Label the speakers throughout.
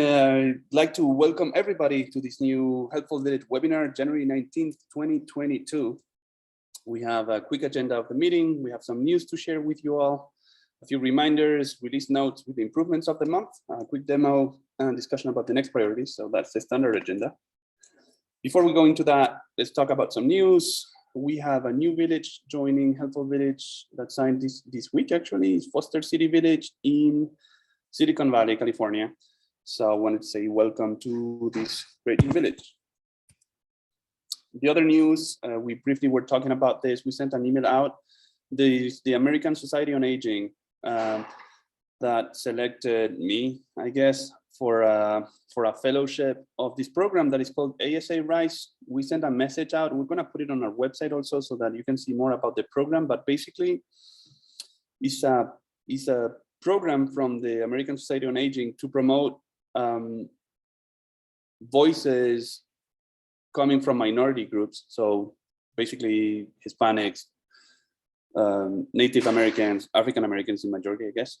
Speaker 1: I'd like to welcome everybody to this new Helpful Village webinar, January 19th, 2022. We have a quick agenda of the meeting. We have some news to share with you all, a few reminders, release notes with the improvements of the month, a quick demo, and discussion about the next priorities. So that's the standard agenda. Before we go into that, let's talk about some news. We have a new village joining Helpful Village that signed this week, actually. It's Foster City Village in Silicon Valley, California. So I wanted to say welcome to this great new village. The other news, we briefly were talking about this. We sent an email out. The American Society on Aging that selected me, I guess, for a fellowship of this program that is called ASA Rise. We sent a message out. We're going to put it on our website also so that you can see more about the program. But basically, it's a program from the American Society on Aging to promote voices coming from minority groups. So basically Hispanics, Native Americans, African Americans in majority, I guess,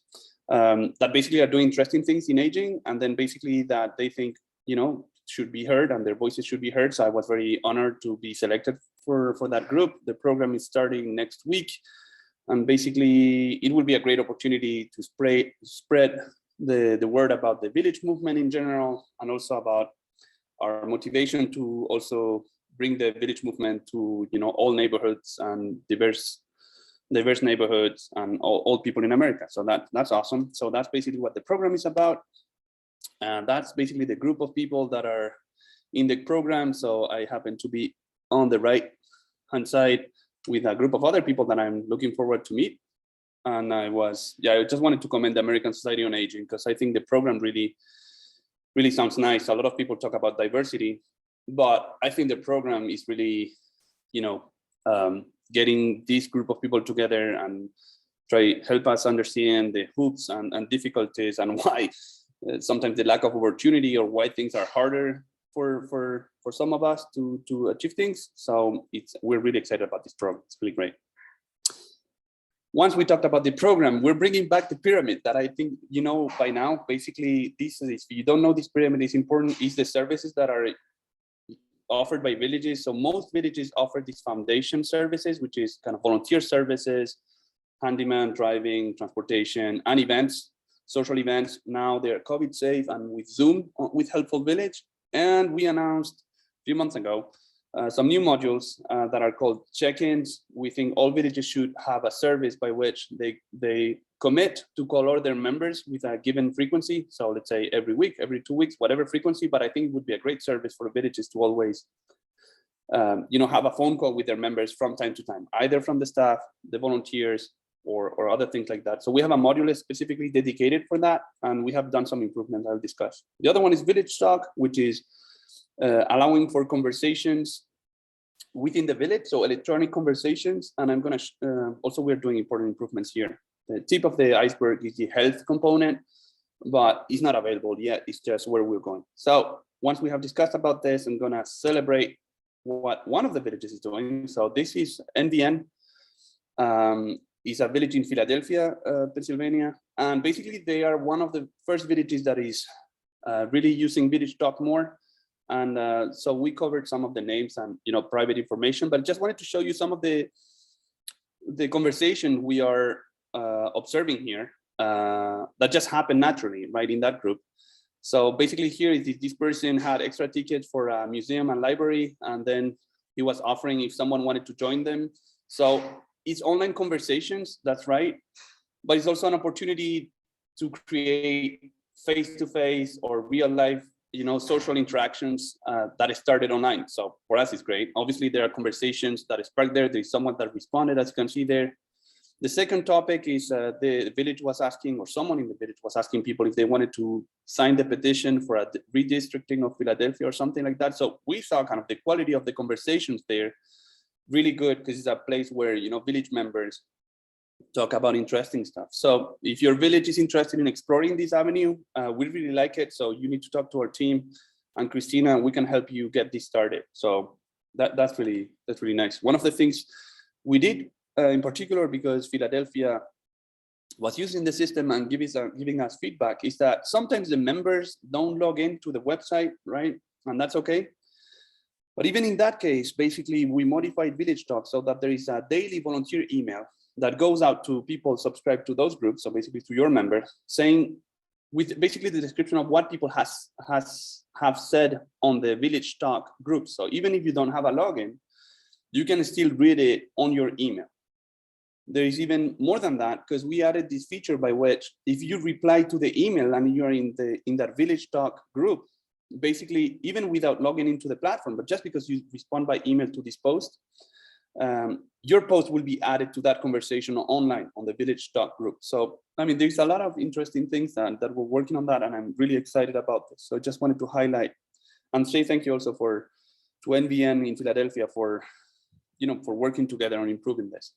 Speaker 1: that basically are doing interesting things in aging, and then basically that they think, you know, should be heard and their voices should be heard. So I was very honored to be selected for that group. The program is starting next week. And basically, it will be a great opportunity to spread the word about the village movement in general, and also about our motivation to also bring the village movement to, you know, all neighborhoods and diverse neighborhoods and all people in America. So that's awesome. So that's basically what the program is about. And that's basically the group of people that are in the program. So I happen to be on the right hand side with a group of other people that I'm looking forward to meet. And I just wanted to commend the American Society on Aging, because I think the program really sounds nice. A lot of people talk about diversity, but I think the program is really, you know, getting this group of people together and help us understand the hoops and difficulties and why sometimes the lack of opportunity, or why things are harder for some of us to achieve things. So we're really excited about this program. It's really great. Once we talked about the program, we're bringing back the pyramid that I think you know by now. Basically, this is, if you don't know, this pyramid is important, is the services that are offered by villages. So most villages offer these foundation services, which is kind of volunteer services, handyman, driving, transportation, and events, social events. Now they're COVID safe and with Zoom with Helpful Village. And we announced a few months ago some new modules that are called check-ins. We think all villages should have a service by which they commit to call all their members with a given frequency. So let's say every week, every 2 weeks, whatever frequency. But I think it would be a great service for villages to always, you know, have a phone call with their members from time to time, either from the staff, the volunteers, or other things like that. So we have a module specifically dedicated for that, and we have done some improvements I'll discuss. The other one is Village Talk, which is allowing for conversations within the village, so electronic conversations. And I'm going to also, we're doing important improvements here. The tip of the iceberg is the health component, but it's not available yet. It's just where we're going. So once we have discussed about this, I'm going to celebrate what one of the villages is doing. So this is NVN. Is a village in Philadelphia, Pennsylvania. And basically they are one of the first villages that is really using Village Talk more. And so we covered some of the names and, you know, private information, but just wanted to show you some of the conversation we are observing here that just happened naturally, right, in that group. So basically here is this person had extra tickets for a museum and library, and then he was offering if someone wanted to join them. So it's online conversations, that's right, but it's also an opportunity to create face-to-face or real life, you know, social interactions that started online. So for us, it's great. Obviously, there are conversations that sparked there. There's someone that responded, as you can see there. The second topic is the village was asking, or someone in the village was asking people if they wanted to sign the petition for a redistricting of Philadelphia or something like that. So we saw kind of the quality of the conversations there really good, because it's a place where, you know, village members talk about interesting stuff. So if your village is interested in exploring this avenue, we really like it. So you need to talk to our team and Christina, and we can help you get this started. So that's really nice. One of the things we did in particular, because Philadelphia was using the system and giving us feedback is that sometimes the members don't log into the website, right? And that's okay. But even in that case, basically we modified Village Talk so that there is a daily volunteer email that goes out to people subscribed to those groups, so basically to your members, saying with basically the description of what people have said on the Village Talk group. So even if you don't have a login, you can still read it on your email. There is even more than that, because we added this feature by which if you reply to the email and you're in that Village Talk group, basically even without logging into the platform, but just because you respond by email to this post, your post will be added to that conversation online on the Village Talk group. So, I mean, there's a lot of interesting things that we're working on that, and I'm really excited about this. So I just wanted to highlight and say thank you also to NVN in Philadelphia for working together on improving this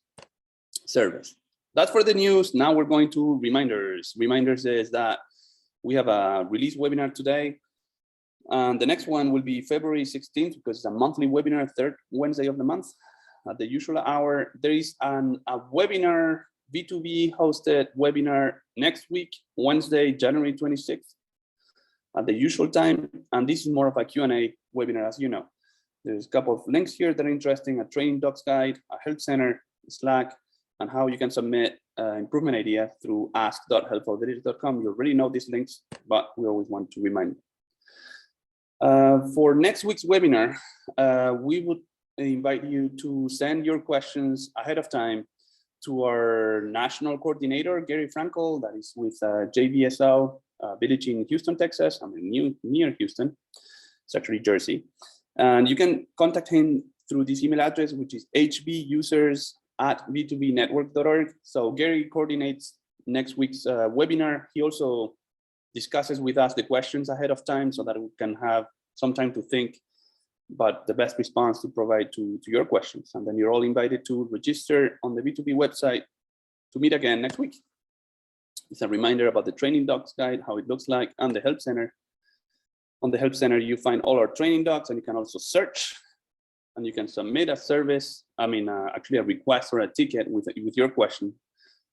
Speaker 1: service. That's for the news. Now we're going to reminders. Reminders is that we have a release webinar today. And the next one will be February 16th, because it's a monthly webinar, third Wednesday of the month at the usual hour. There is a webinar, B2B hosted webinar next week, Wednesday, January 26th at the usual time. And this is more of a Q&A webinar, as you know. There's a couple of links here that are interesting, a training docs guide, a help center, Slack, and how you can submit improvement ideas through ask.helpforvillage.com. You already know these links, but we always want to remind you. For next week's webinar, we would invite you to send your questions ahead of time to our national coordinator, Gary Frankel, that is with JVSO Village in Houston, Texas. I mean, near Houston. It's actually Jersey. And you can contact him through this email address, which is hbusers@b2bnetwork.org. So Gary coordinates next week's webinar. He also discusses with us the questions ahead of time so that we can have some time to think about the best response to provide to your questions. And then you're all invited to register on the B2B website to meet again next week. It's a reminder about the training docs guide, how it looks like, and the help center. On the help center, you find all our training docs, and you can also search, and you can submit a service, actually a request or a ticket with your question.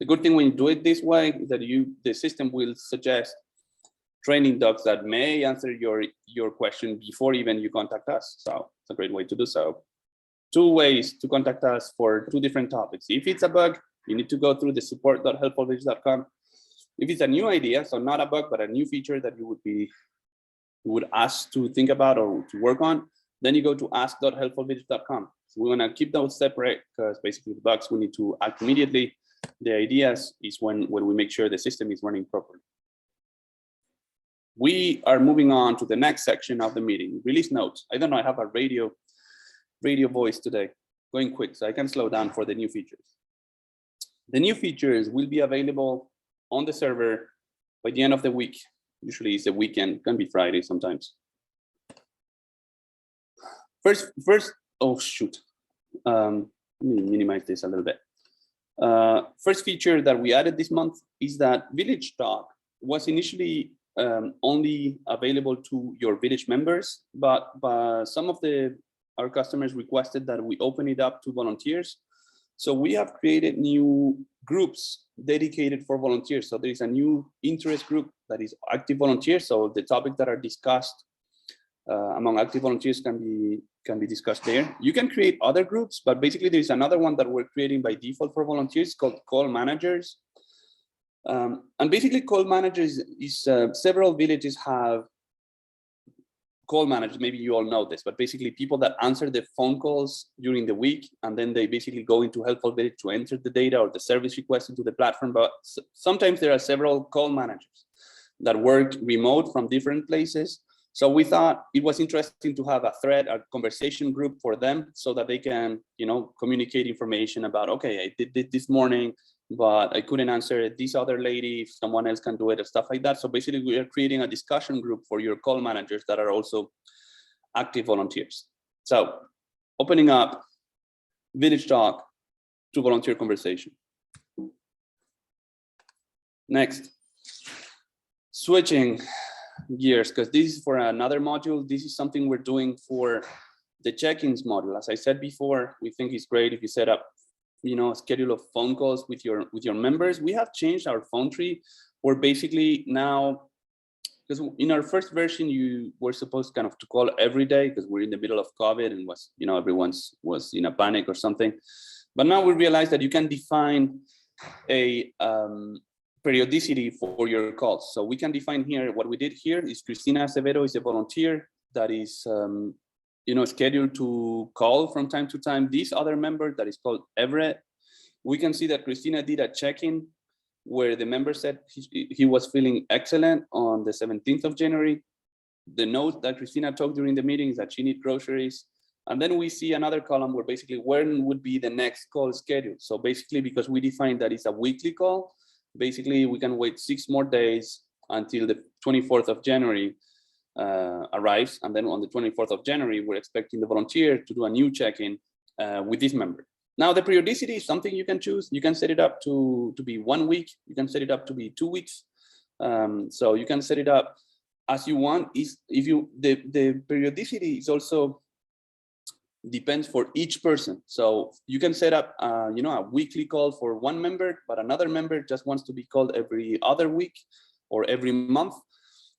Speaker 1: The good thing when you do it this way is that the system will suggest training docs that may answer your question before even you contact us. So it's a great way to do so. 2 ways to contact us for 2 different topics. If it's a bug, you need to go through the support.helpforvillage.com. If it's a new idea, so not a bug, but a new feature that you would ask to think about or to work on, then you go to ask.helpforvillage.com. So we want to keep those separate, because basically the bugs we need to act immediately. The ideas is when we make sure the system is running properly. We are moving on to the next section of the meeting, release notes. I don't know, I have a radio voice today, going quick, so I can slow down for the new features. The new features will be available on the server by the end of the week. Usually it's the weekend, can be Friday sometimes. First, oh shoot. Let me minimize this a little bit. First feature that we added this month is that Village Talk was initially only available to your Village members, but some of our customers requested that we open it up to volunteers. So we have created new groups dedicated for volunteers. So there is a new interest group that is active volunteers. So the topics that are discussed among active volunteers can be discussed there. You can create other groups, but basically there's another one that we're creating by default for volunteers called Call Managers. And basically Call Managers is several villages have call managers. Maybe you all know this, but basically people that answer the phone calls during the week, and then they basically go into Helpful Village to enter the data or the service request into the platform. But sometimes there are several call managers that work remote from different places. So we thought it was interesting to have a thread, a conversation group for them, so that they can, communicate information about, okay, I did it this morning, but I couldn't answer it. This other lady, if someone else can do it, or stuff like that. So basically we are creating a discussion group for your call managers that are also active volunteers. So opening up Village Talk to volunteer conversation. Next, switching gears, because this is for another module. This is something we're doing for the check-ins module. As I said before, we think it's great if you set up schedule of phone calls with your members. We have changed our phone tree, where basically now, because in our first version, you were supposed kind of to call every day because we're in the middle of COVID and everyone's was in a panic or something. But now we realize that you can define a periodicity for your calls. So we can define here, what we did here is Cristina Acevedo is a volunteer that is scheduled to call from time to time this other member that is called Everett. We can see that Cristina did a check-in where the member said he was feeling excellent on the 17th of January. The note that Cristina took during the meeting is that she needs groceries. And then we see another column where basically when would be the next call scheduled. So basically, because we defined that it's a weekly call, basically we can wait 6 more days until the 24th of January arrives. And then on the 24th of January, we're expecting the volunteer to do a new check-in with this member. Now, the periodicity is something you can choose. You can set it up to be 1 week. You can set it up to be 2 weeks. So you can set it up as you want. The periodicity is also depends for each person. So you can set up, a weekly call for one member, but another member just wants to be called every other week or every month.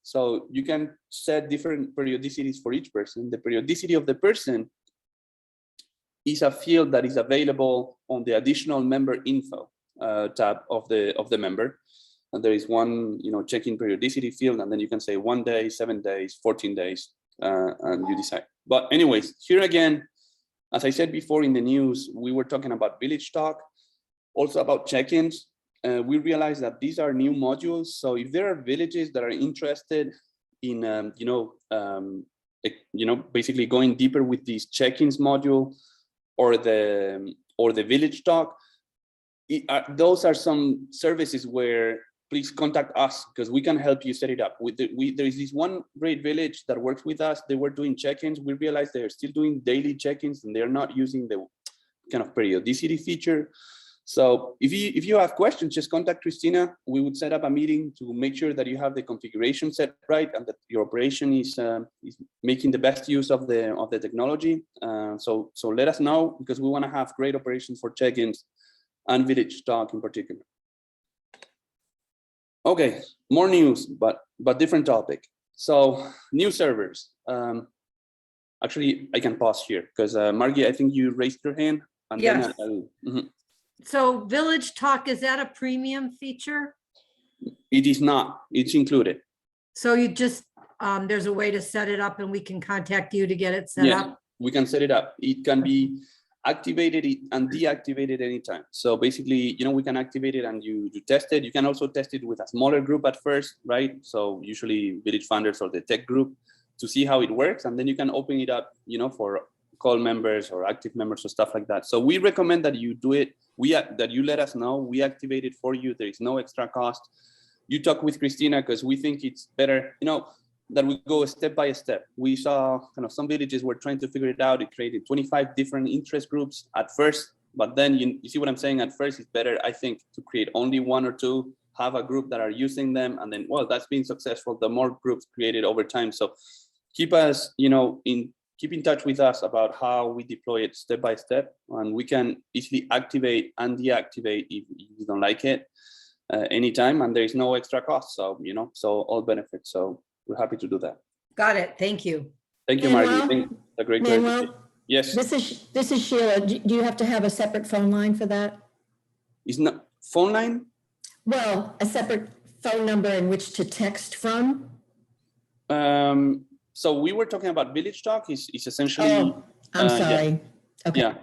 Speaker 1: So you can set different periodicities for each person. The periodicity of the person is a field that is available on the additional member info tab of the member. And there is one, check-in periodicity field, and then you can say 1 day, 7 days, 14 days, and you decide. But anyways, here again, as I said before in the news, we were talking about Village Talk, also about check-ins. We realized that these are new modules. So if there are villages that are interested in, basically going deeper with these check-ins module, or the Village Talk, those are some services where please contact us because we can help you set it up. There is this one great village that works with us. They were doing check-ins. We realized they're still doing daily check-ins and they're not using the kind of periodicity feature. So if you have questions, just contact Cristina. We would set up a meeting to make sure that you have the configuration set right and that your operation is making the best use of the technology. So let us know because we want to have great operations for check-ins and Village Talk in particular. Okay, more news, but different topic. So new servers. Actually, I can pause here because Margie, I think you raised your hand. And
Speaker 2: yes.
Speaker 1: Then
Speaker 2: So Village Talk, is that a premium feature?
Speaker 1: It is not. It's included.
Speaker 2: So you just, there's a way to set it up and we can contact you to get it set up?
Speaker 1: We can set it up. It can be activated and deactivated anytime. So basically, we can activate it and you test it. You can also test it with a smaller group at first, right? So usually Village Founders or the tech group to see how it works. And then you can open it up, for call members or active members or stuff like that. So we recommend that you do it. That you let us know. We activate it for you. There is no extra cost. You talk with Cristina because we think it's better, that we go step by step. We saw kind of some villages were trying to figure it out. It created 25 different interest groups at first, but then you see what I'm saying? At first, it's better, I think, to create only 1 or 2, have a group that are using them, and then, well, that's been successful. The more groups created over time. So keep us, keep in touch with us about how we deploy it step by step, and we can easily activate and deactivate if you don't like it anytime, and there is no extra cost. So, so all benefits. So we're happy to do that.
Speaker 2: Got it. Thank you.
Speaker 1: Thank you, Margie. A great clarification. Yes.
Speaker 3: This is Sheila. Do you have to have a separate phone line for that?
Speaker 1: Is not phone line?
Speaker 3: Well, a separate phone number in which to text from?
Speaker 1: So we were talking about Village Talk. Is essentially.
Speaker 3: Oh, I'm sorry.
Speaker 1: Yeah.
Speaker 3: Okay.
Speaker 1: Yeah,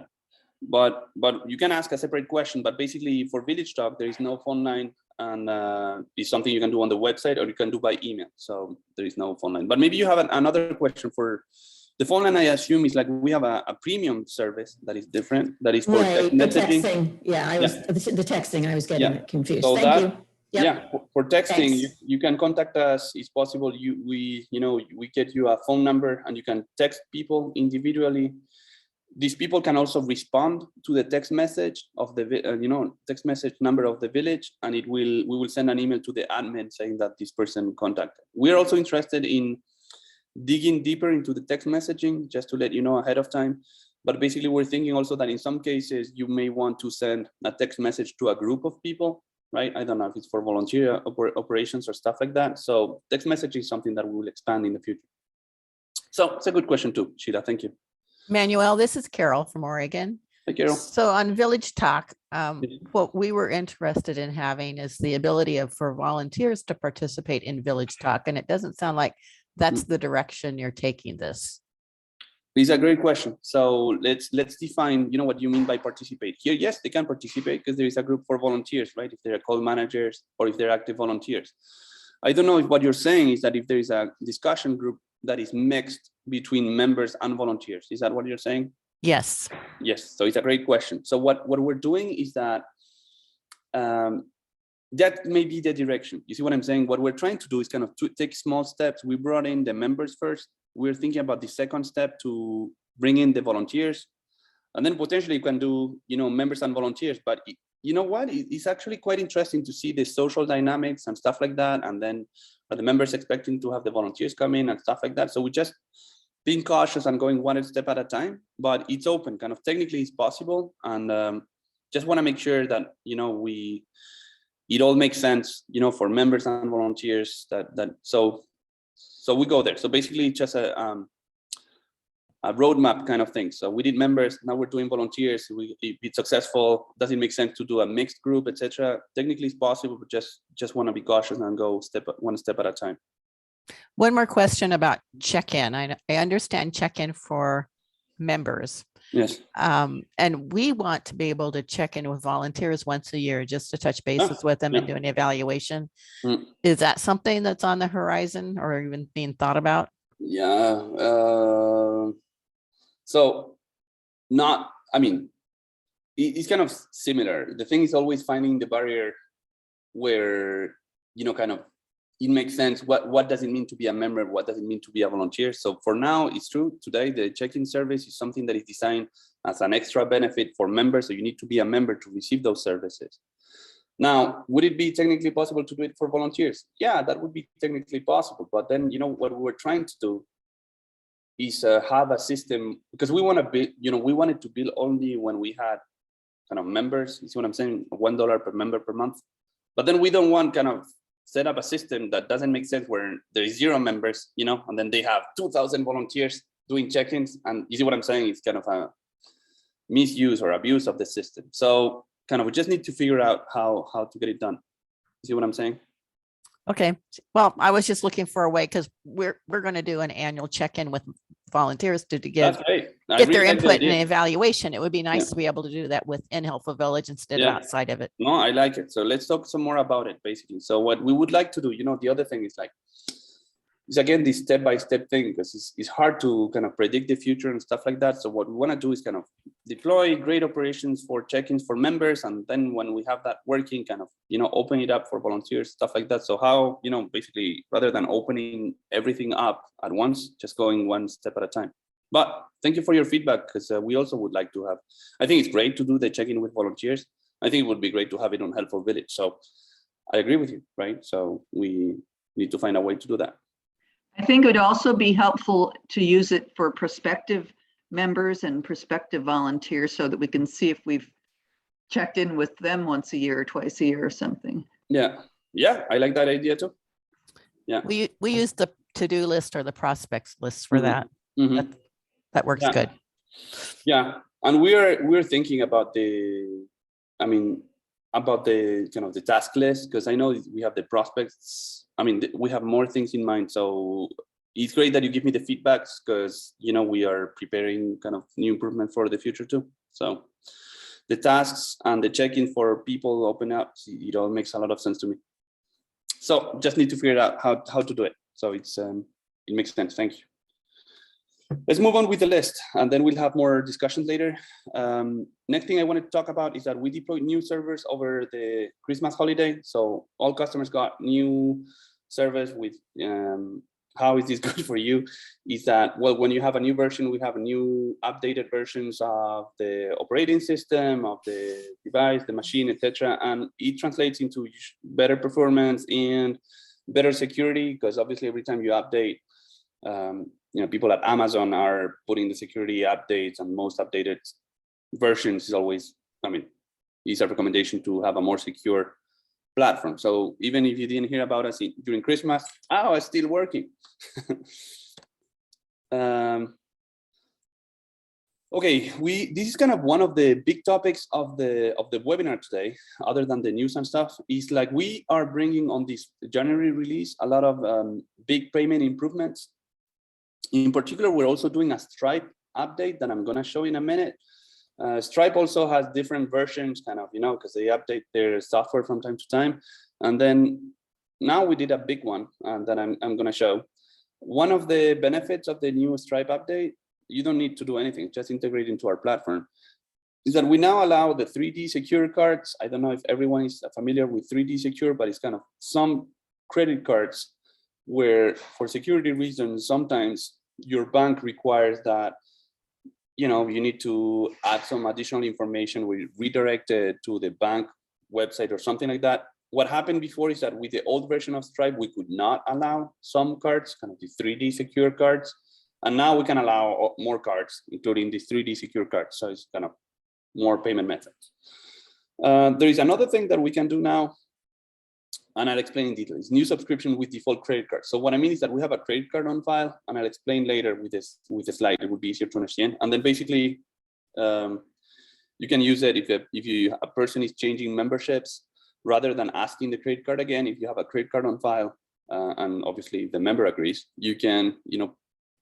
Speaker 1: but you can ask a separate question. But basically, for Village Talk, there is no phone line, and it's something you can do on the website or you can do by email. So there is no phone line. But maybe you have another question for the phone line. I assume is like we have a premium service that is different. That is for
Speaker 3: right,
Speaker 1: messaging.
Speaker 3: The texting. Yeah, the texting. I was getting it confused.
Speaker 1: So
Speaker 3: Thank you. Yep.
Speaker 1: Yeah, for texting, you can contact us. It's possible. We get you a phone number and you can text people individually. These people can also respond to the text message of the text message number of the village, and we will send an email to the admin saying that this person contacted. We're also interested in digging deeper into the text messaging, just to let you know ahead of time. But basically, we're thinking also that in some cases, you may want to send a text message to a group of people, right? I don't know if it's for volunteer operations or stuff like that. So text messaging is something that we will expand in the future. So it's a good question too, Sheila. Thank you.
Speaker 4: Manuel, this is Carol from Oregon.
Speaker 1: Hey, Carol.
Speaker 4: So on Village Talk, what we were interested in having is the ability for volunteers to participate in Village Talk. And it doesn't sound like that's the direction you're taking this.
Speaker 1: It's a great question. So let's define, what you mean by participate. Here, yes, they can participate because there is a group for volunteers, right? If they're call managers or if they're active volunteers. I don't know if what you're saying is that if there is a discussion group that is mixed between members and volunteers. Is that what you're saying?
Speaker 4: Yes.
Speaker 1: Yes. So it's a great question. So what we're doing is that that may be the direction. You see what I'm saying? What we're trying to do is kind of take small steps. We brought in the members first. We're thinking about the second step to bring in the volunteers. And then potentially you can do, members and volunteers. But you know what? It's actually quite interesting to see the social dynamics and stuff like that. And then are the members expecting to have the volunteers come in and stuff like that? So we just being cautious and going one step at a time, but it's open, kind of technically it's possible. And just want to make sure that, it all makes sense, for members and volunteers so we go there. So basically just a roadmap kind of thing. So we did members, now we're doing volunteers. If it's successful, does it make sense to do a mixed group, etc.? Technically it's possible, but just want to be cautious and go one step at a time.
Speaker 4: One more question about check-in. I understand check-in for members.
Speaker 1: Yes.
Speaker 4: And we want to be able to check in with volunteers once a year, just to touch bases with them and do an evaluation. Is that something that's on the horizon or even being thought about?
Speaker 1: Yeah. It's kind of similar. The thing is always finding the barrier where, kind of it makes sense. What does it mean to be a member? What does it mean to be a volunteer? So for now, it's true. Today, the check-in service is something that is designed as an extra benefit for members. So you need to be a member to receive those services. Now, would it be technically possible to do it for volunteers? Yeah, that would be technically possible. But then, what we were trying to do is have a system, because we want to build, we wanted to build only when we had kind of members. You see what I'm saying? $1 per member per month. But then we don't want kind of set up a system that doesn't make sense where there is 0 members, and then they have 2,000 volunteers doing check-ins. And you see what I'm saying? It's kind of a misuse or abuse of the system. So kind of we just need to figure out how to get it done. You see what I'm saying?
Speaker 4: Okay. Well, I was just looking for a way because we're going to do an annual check-in with volunteers to get their input and evaluation. It would be nice to be able to do that within Helpful Village instead of outside of it.
Speaker 1: No, I like it. So let's talk some more about it, basically. So what we would like to do, the other thing is it's again this step-by-step thing, because it's hard to kind of predict the future and stuff like that. So what we want to do is kind of deploy great operations for check-ins for members, and then when we have that working, kind of open it up for volunteers, stuff like that. So how basically rather than opening everything up at once, just going one step at a time. But thank you for your feedback, because we also would like to have. I think it's great to do the check-in with volunteers. I think it would be great to have it on Helpful Village. So I agree with you, right? So we need to find a way to do that.
Speaker 5: I think it would also be helpful to use it for prospective members and prospective volunteers so that we can see if we've checked in with them once a year or twice a year or something.
Speaker 1: Yeah, I like that idea too. Yeah.
Speaker 4: We use the to-do list or the prospects list for that. That works good.
Speaker 1: Yeah, and we're thinking about the kind of the task list, because I know we have the prospects. We have more things in mind. So it's great that you give me the feedbacks, because, we are preparing kind of new improvement for the future too. So the tasks and the check-in for people open up, it all makes a lot of sense to me. So just need to figure out how to do it. So it makes sense. Thank you. Let's move on with the list, and then we'll have more discussions later. Next thing I wanted to talk about is that we deployed new servers over the Christmas holiday. So all customers got new servers with, how is this good for you? Is that, well, when you have a new version, we have new updated versions of the operating system, of the device, the machine, etc. And it translates into better performance and better security, because obviously every time you update, People at Amazon are putting the security updates, and most updated versions is always, is a recommendation to have a more secure platform. So even if you didn't hear about us during Christmas, it's still working. Okay, this is kind of one of the big topics of the webinar today, other than the news and stuff, is like we are bringing on this January release a lot of big payment improvements. In particular, we're also doing a Stripe update that I'm going to show in a minute. Stripe also has different versions, because they update their software from time to time. And then now we did a big one that I'm going to show. One of the benefits of the new Stripe update, you don't need to do anything, just integrate into our platform, is that we now allow the 3D secure cards. I don't know if everyone is familiar with 3D secure, but it's kind of some credit cards where, for security reasons, sometimes your bank requires that you need to add some additional information, we redirect it to the bank website or something like that. What happened before is that with the old version of Stripe, we could not allow some cards, kind of the 3D secure cards. And now we can allow more cards, including these 3D secure cards. So it's kind of more payment methods. There is another thing that we can do now, and I'll explain in detail. It's new subscription with default credit card. So what I mean is that we have a credit card on file, and I'll explain later with the slide. It would be easier to understand. And then basically, you can use it if a person is changing memberships, rather than asking the credit card again. If you have a credit card on file, and obviously the member agrees, you can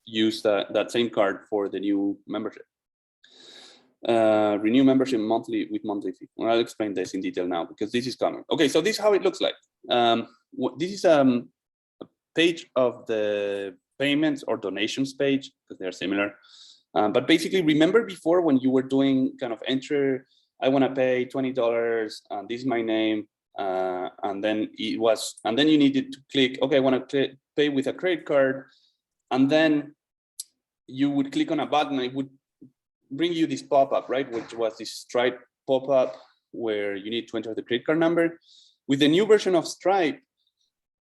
Speaker 1: use that same card for the new membership. Renew membership monthly with monthly fee. Well, I'll explain this in detail now because this is coming. Okay, so this is how it looks like. This is a page of the payments or donations page, because they're similar. But basically, remember before when you were doing kind of enter, I want to pay $20, and this is my name, and then you needed to click, okay, I want to pay with a credit card, and then you would click on a button, and it would bring you this pop-up, right? Which was this Stripe pop-up where you need to enter the credit card number. With the new version of Stripe,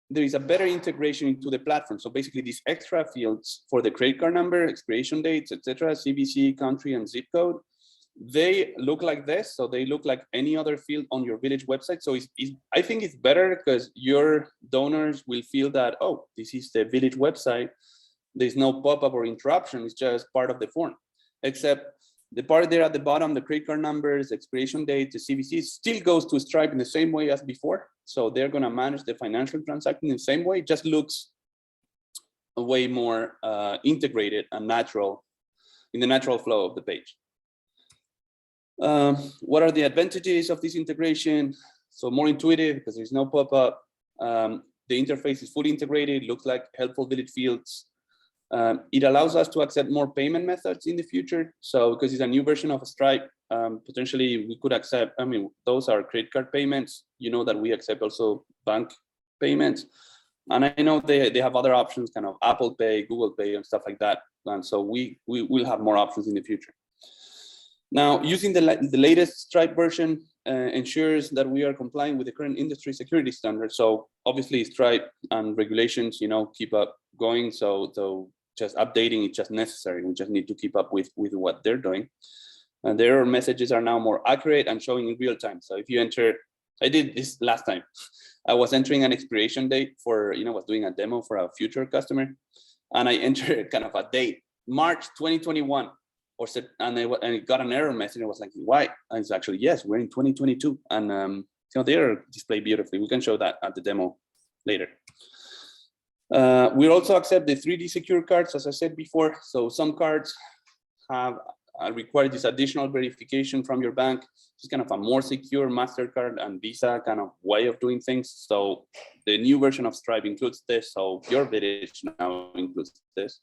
Speaker 1: there is a better integration into the platform. So basically these extra fields for the credit card number, expiration dates, etc., CVC, country, and zip code, they look like this. So they look like any other field on your Village website. So I think it's better because your donors will feel that, oh, this is the Village website. There's no pop-up or interruption. It's just part of the form. Except the part there at the bottom, the credit card numbers, expiration date, the CVC, still goes to Stripe in the same way as before. So they're going to manage the financial transaction in the same way. It just looks a way more integrated and natural in the natural flow of the page. What are the advantages of this integration? So more intuitive because there's no pop-up. The interface is fully integrated, looks like helpful Village fields. It allows us to accept more payment methods in the future. So because it's a new version of Stripe, potentially we could accept, those are credit card payments. You know that we accept also bank payments. And I know they have other options, kind of Apple Pay, Google Pay, and stuff like that. And so we will have more options in the future. Now, using the latest Stripe version ensures that we are complying with the current industry security standards. So obviously Stripe and regulations, keep up going. So just updating is just necessary. We just need to keep up with what they're doing. And their error messages are now more accurate and showing in real time. So if you enter, I did this last time. I was entering an expiration date for, was doing a demo for a future customer. And I entered kind of a date, March 2021. And it got an error message. I was like, why? And it's actually, yes, we're in 2022. And they are displayed beautifully. We can show that at the demo later. We also accept the 3D secure cards, as I said before. So some cards have require this additional verification from your bank. It's kind of a more secure MasterCard and Visa kind of way of doing things. So the new version of Stripe includes this. So your Village now includes this.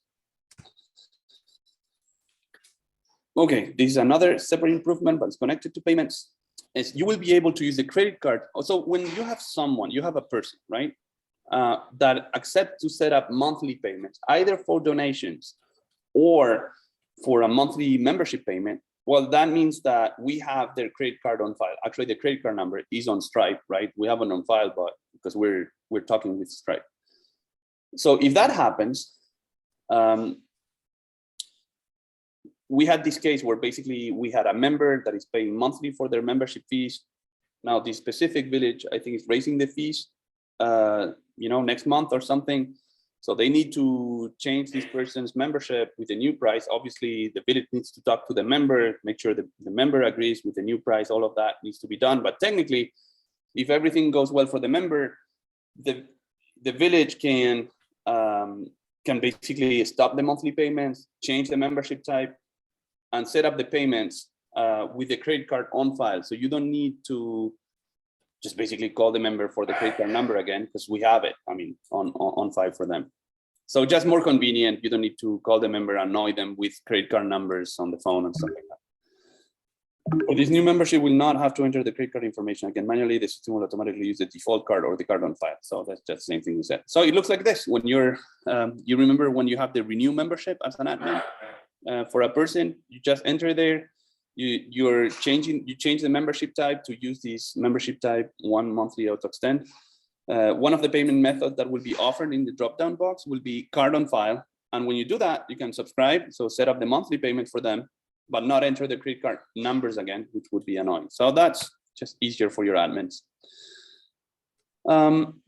Speaker 1: Okay, this is another separate improvement, but it's connected to payments. Is you will be able to use the credit card. Also, when you have someone, you have a person, right, that accepts to set up monthly payments, either for donations or for a monthly membership payment, well, that means that we have their credit card on file. Actually, the credit card number is on Stripe, right? We have it on file, but because we're talking with Stripe. So if that happens, We had this case where basically we had a member that is paying monthly for their membership fees. Now this specific village, I think, is raising the fees, next month or something. So they need to change this person's membership with a new price. Obviously, the village needs to talk to the member, make sure that the member agrees with the new price. All of that needs to be done. But technically, if everything goes well for the member, the village can basically stop the monthly payments, change the membership type, and set up the payments with the credit card on file. So you don't need to just basically call the member for the credit card number again, because we have it, on file for them. So just more convenient. You don't need to call the member and annoy them with credit card numbers on the phone and stuff like that. For this new membership will not have to enter the credit card information again manually. The system will automatically use the default card or the card on file. So that's just the same thing we said. So it looks like this when you're, you remember when you have the renew membership as an admin for a person, you just enter there. You change the membership type to use this membership type 1 monthly auto extend. One of the payment methods that will be offered in the drop-down box will be card on file. And when you do that, you can subscribe. So set up the monthly payment for them, but not enter the credit card numbers again, which would be annoying. So that's just easier for your admins.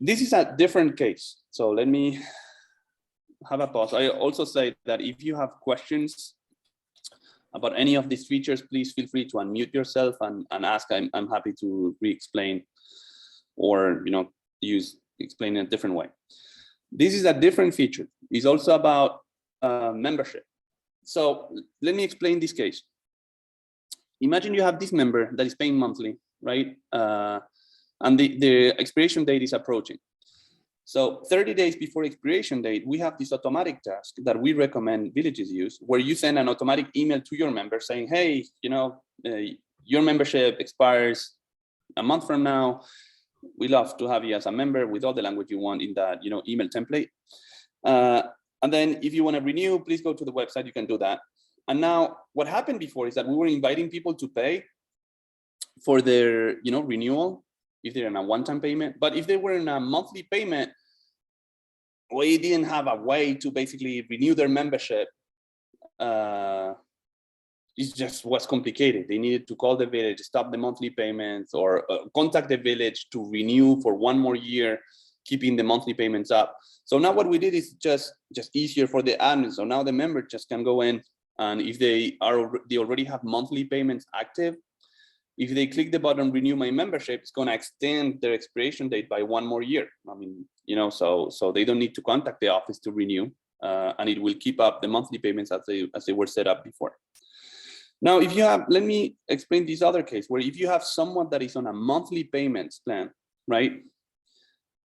Speaker 1: This is a different case. So let me have a pause. I also say that if you have questions about any of these features, please feel free to unmute yourself and ask. I'm happy to re-explain or explain in a different way. This is a different feature. It's also about membership. So let me explain this case. Imagine you have this member that is paying monthly, right? And the expiration date is approaching. So 30 days before expiration date, we have this automatic task that we recommend villages use, where you send an automatic email to your member saying, hey, your membership expires a month from now. We love to have you as a member with all the language you want in that email template. And then if you want to renew, please go to the website, you can do that. And now what happened before is that we were inviting people to pay for their renewal if they're in a one-time payment. But if they were in a monthly payment, we didn't have a way to basically renew their membership. It just was complicated. They needed to call the village, stop the monthly payments, or contact the village to renew for 1 more year, keeping the monthly payments up. So now what we did is just easier for the admin. So now the member just can go in, and if they already have monthly payments active, if they click the button renew my membership, it's going to extend their expiration date by 1 more year. So they don't need to contact the office to renew, and it will keep up the monthly payments as they were set up before. Now, if you have, let me explain this other case where if you have someone that is on a monthly payments plan, right?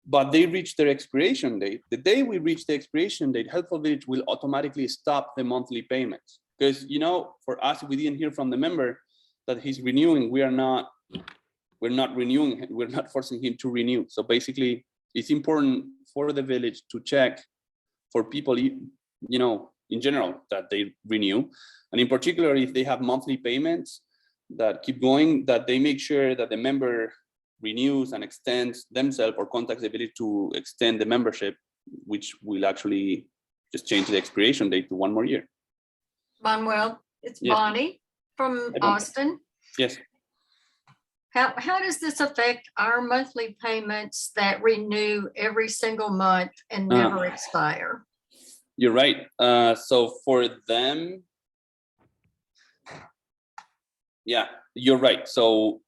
Speaker 1: But they reach their expiration date. The day we reach the expiration date, Helpful Village will automatically stop the monthly payments. Because, for us, we didn't hear from the member that he's renewing. We're not renewing, we're not forcing him to renew. So basically, it's important for the village to check for people, in general, that they renew. And in particular, if they have monthly payments that keep going, that they make sure that the member renews and extends themselves or contacts the village to extend the membership, which will actually just change the expiration date to 1 more year.
Speaker 6: Manuel, it's
Speaker 1: Yes.
Speaker 6: Bonnie from
Speaker 1: Hi, Bonnie.
Speaker 6: Austin.
Speaker 1: Yes.
Speaker 6: How does this affect our monthly payments that renew every single month and never expire?
Speaker 1: You're right. So for them, yeah, you're right. So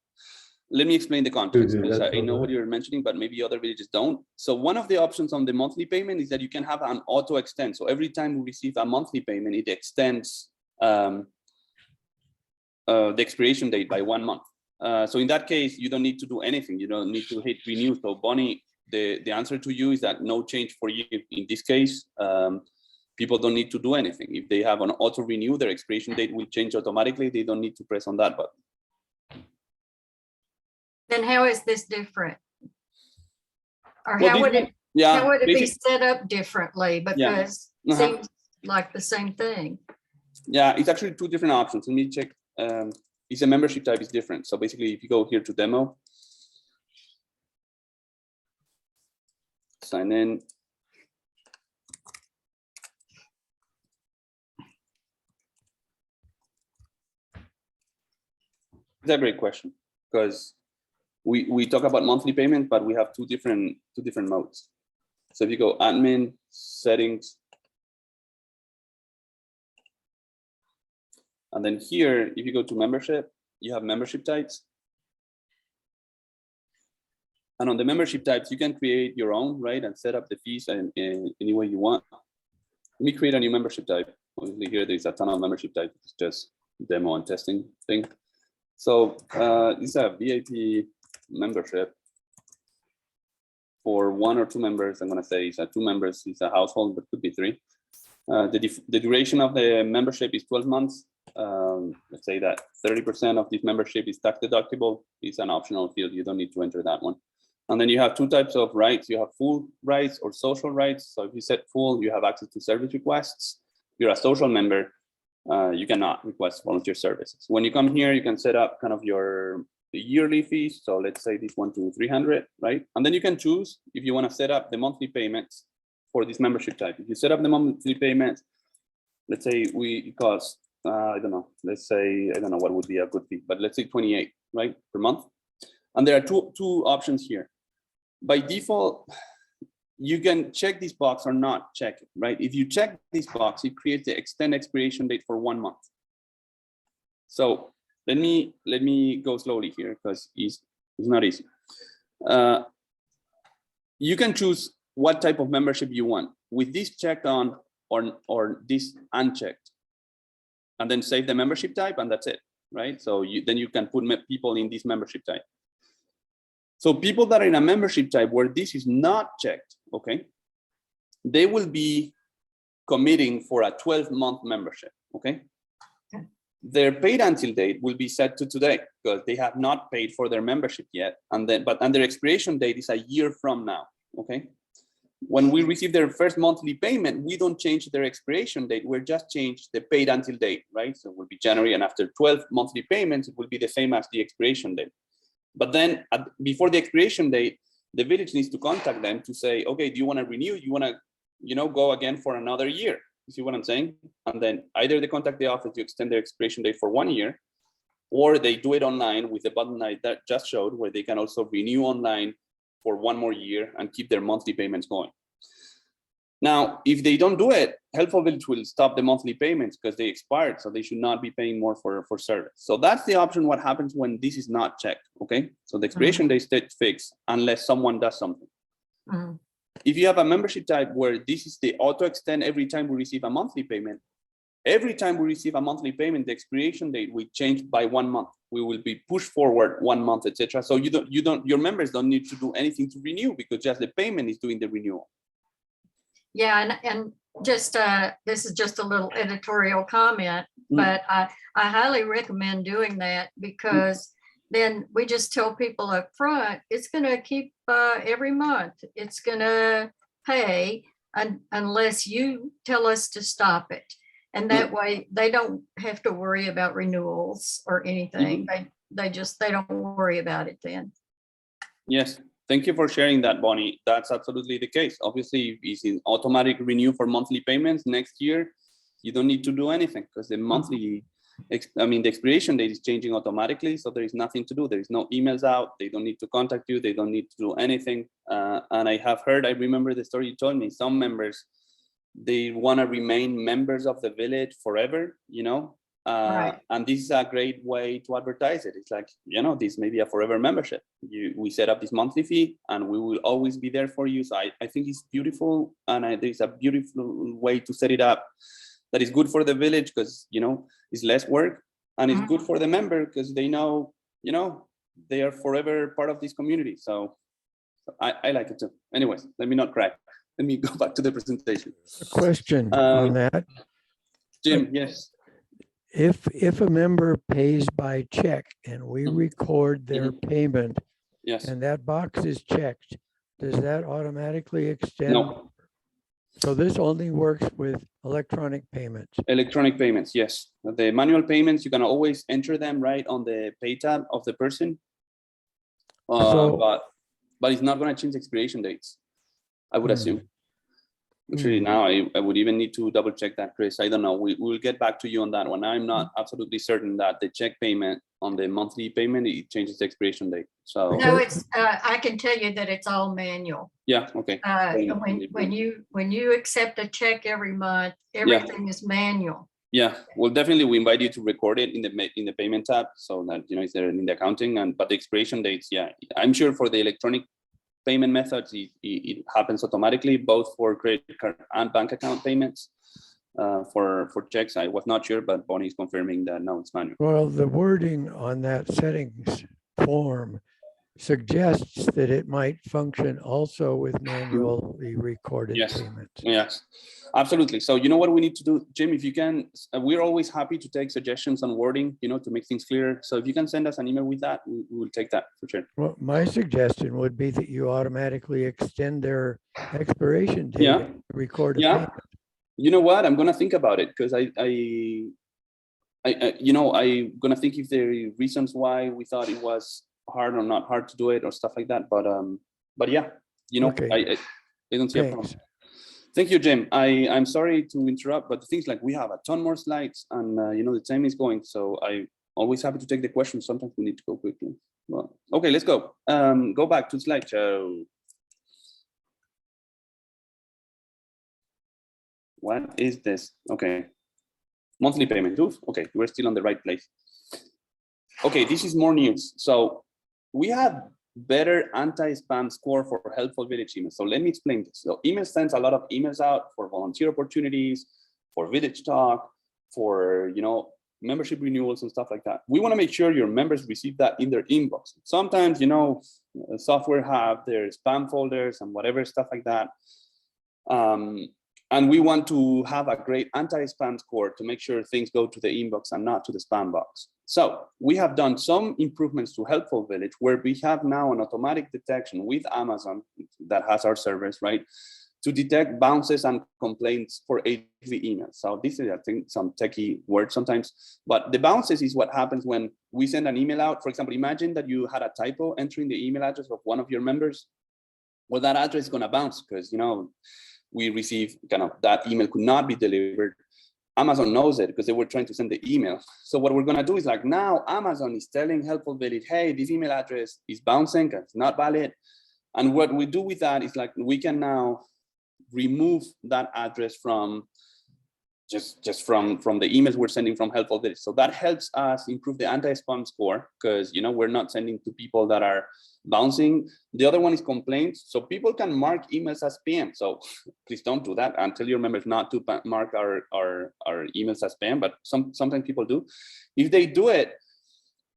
Speaker 1: let me explain the context, because I know what you're mentioning, but maybe other villages don't. So one of the options on the monthly payment is that you can have an auto extend. So every time we receive a monthly payment, it extends the expiration date by 1 month. So in that case, you don't need to do anything. You don't need to hit renew. So Bonnie, the answer to you is that no change for you. In this case, people don't need to do anything. If they have an auto renew, their expiration date will change automatically. They don't need to press on that button.
Speaker 6: Then how is this different? Or
Speaker 1: Well,
Speaker 6: how would it be
Speaker 1: basic-
Speaker 6: set up differently? Because it seems like the same thing.
Speaker 1: Yeah, it's actually 2 different options. Let me check. It's a membership type is different. So basically, if you go here to demo, sign in. It's a great question because we talk about monthly payment, but we have two different modes. So if you go admin, settings, and then here, if you go to membership, you have membership types. And on the membership types, you can create your own, right? And set up the fees in any way you want. Let me create a new membership type. Obviously here, there's a ton of membership types. It's just demo and testing thing. So this is a VIP membership for 1 or 2 members. I'm gonna say it's a 2 members, it's a household, but could be 3. The duration of the membership is 12 months. Let's say that 30% of this membership is tax deductible. It's an optional field. You don't need to enter that one. And then you have 2 types of rights. You have full rights or social rights. So if you set full, you have access to service requests. If you're a social member, you cannot request volunteer services. When you come here, you can set up kind of your yearly fees. So let's say this one to 300, right? And then you can choose if you want to set up the monthly payments for this membership type. If you set up the monthly payments, let's say it costs, I don't know, let's say, I don't know what would be a good fee, but let's say 28, right, per month. And there are two options here. By default, you can check this box or not check it, right? If you check this box, it creates the extend expiration date for 1 month. So let me go slowly here because it's not easy. You can choose what type of membership you want with this checked on or this unchecked, and then save the membership type, and that's it, right? So then you can put people in this membership type. So people that are in a membership type where this is not checked, okay, they will be committing for a 12-month membership, okay? Their paid until date will be set to today because they have not paid for their membership yet, and their expiration date is a year from now, okay? When we receive their first monthly payment, we don't change their expiration date. We're just change the paid until date, right? So it will be January, and after 12 monthly payments, it will be the same as the expiration date. But then before the expiration date, the village needs to contact them to say, okay, do you want to renew? You want to, go again for another year? You see what I'm saying? And then either they contact the office to extend their expiration date for 1 year, or they do it online with the button I just showed, where they can also renew online for 1 more year and keep their monthly payments going. Now, if they don't do it, Helpful Village will stop the monthly payments because they expired, so they should not be paying more for service. So that's the option, what happens when this is not checked, okay? So the expiration date stays fixed unless someone does something. If you have a membership type where this is the auto extend every time we receive a monthly payment, every time we receive a monthly payment, the expiration date will change by 1 month. We will be pushed forward 1 month, etc. So your members don't need to do anything to renew because just the payment is doing the renewal.
Speaker 6: Yeah, and just this is just a little editorial comment, but I highly recommend doing that because then we just tell people up front, it's going to keep every month. It's going to pay unless you tell us to stop it. And that way they don't have to worry about renewals or anything. They don't worry about it then. Yes.
Speaker 1: Thank you for sharing that, Bonnie. That's absolutely the case. Obviously, if it's in automatic renew for monthly payments next year, you don't need to do anything because the monthly, the expiration date is changing automatically. So there is nothing to do. There is no emails out. They don't need to contact you. They don't need to do anything. And I remember the story you told me, some members, they want to remain members of the village forever, right. And this is a great way to advertise it. It's like, this may be a forever membership. We set up this monthly fee and we will always be there for you. So I think it's beautiful. And there's a beautiful way to set it up that is good for the village because, it's less work, and it's good for the member because they know, they are forever part of this community. So I like it too. Anyways, let me not cry. Let me go back to the presentation.
Speaker 7: A question on that.
Speaker 1: Jim, yes.
Speaker 7: If a member pays by check and we record their payment,
Speaker 1: yes,
Speaker 7: and that box is checked, does that automatically extend?
Speaker 1: No.
Speaker 7: So this only works with electronic payments.
Speaker 1: Electronic payments, yes. The manual payments, you can always enter them right on the pay tab of the person. But it's not going to change expiration dates, I would assume. Actually, now I would even need to double check that, Chris. I don't know. We will get back to you on that one. I'm not absolutely certain that the check payment on the monthly payment, it changes the expiration date. So
Speaker 6: No, it's, I can tell you that it's all manual.
Speaker 1: yeah, okay.
Speaker 6: When you accept a check every month, everything is manual.
Speaker 1: Yeah, well, definitely we invite you to record it in the payment tab so that it's there in the accounting, but the expiration dates, yeah, I'm sure for the electronic payment methods, it happens automatically, both for credit card and bank account payments. For checks, I was not sure, but Bonnie is confirming that no, it's manual.
Speaker 7: Well, the wording on that settings form suggests that it might function also with manually recorded
Speaker 1: Yes.
Speaker 7: payments.
Speaker 1: Yes, absolutely. So you know what we need to do, Jim, if you can, we're always happy to take suggestions on wording, to make things clearer. So if you can send us an email with that, we will take that for sure.
Speaker 7: Well, my suggestion would be that you automatically extend their expiration date.
Speaker 1: Yeah.
Speaker 7: and record a
Speaker 1: Yeah.
Speaker 7: payment.
Speaker 1: You know what? I'm gonna think about it because I'm gonna think if there are reasons why we thought it was hard or not hard to do it or stuff like that. But yeah,
Speaker 7: Okay.
Speaker 1: I don't see a problem. Thank you, Jim. I'm sorry to interrupt, but the things like we have a ton more slides and the time is going. So I'm always happy to take the questions. Sometimes we need to go quickly. Well, okay, let's go. Go back to slideshow. What is this? Okay. Monthly payment. Oof. Okay, we're still on the right place. Okay, this is more news. So we have better anti-spam score for Helpful Village emails. So let me explain this. So email sends a lot of emails out for volunteer opportunities, for Village Talk, for membership renewals and stuff like that. We want to make sure your members receive that in their inbox. Sometimes software have their spam folders and whatever stuff like that. And we want to have a great anti-spam score to make sure things go to the inbox and not to the spam box. So we have done some improvements to Helpful Village where we have now an automatic detection with Amazon that has our servers, right? To detect bounces and complaints for AV emails. So this is, I think, some techie word sometimes, but the bounces is what happens when we send an email out. For example, imagine that you had a typo entering the email address of one of your members. Well, that address is gonna bounce because, we receive that email could not be delivered. Amazon knows it because they were trying to send the email. So what we're gonna do is now Amazon is telling Helpful Village, hey, this email address is bouncing, it's not valid. And what we do with that is we can now remove that address from just from the emails we're sending from Helpful Village. So that helps us improve the anti-spam score because we're not sending to people that are bouncing. The other one is complaints. So people can mark emails as spam. So please don't do that and tell your members not to mark our emails as spam, but sometimes people do. If they do it,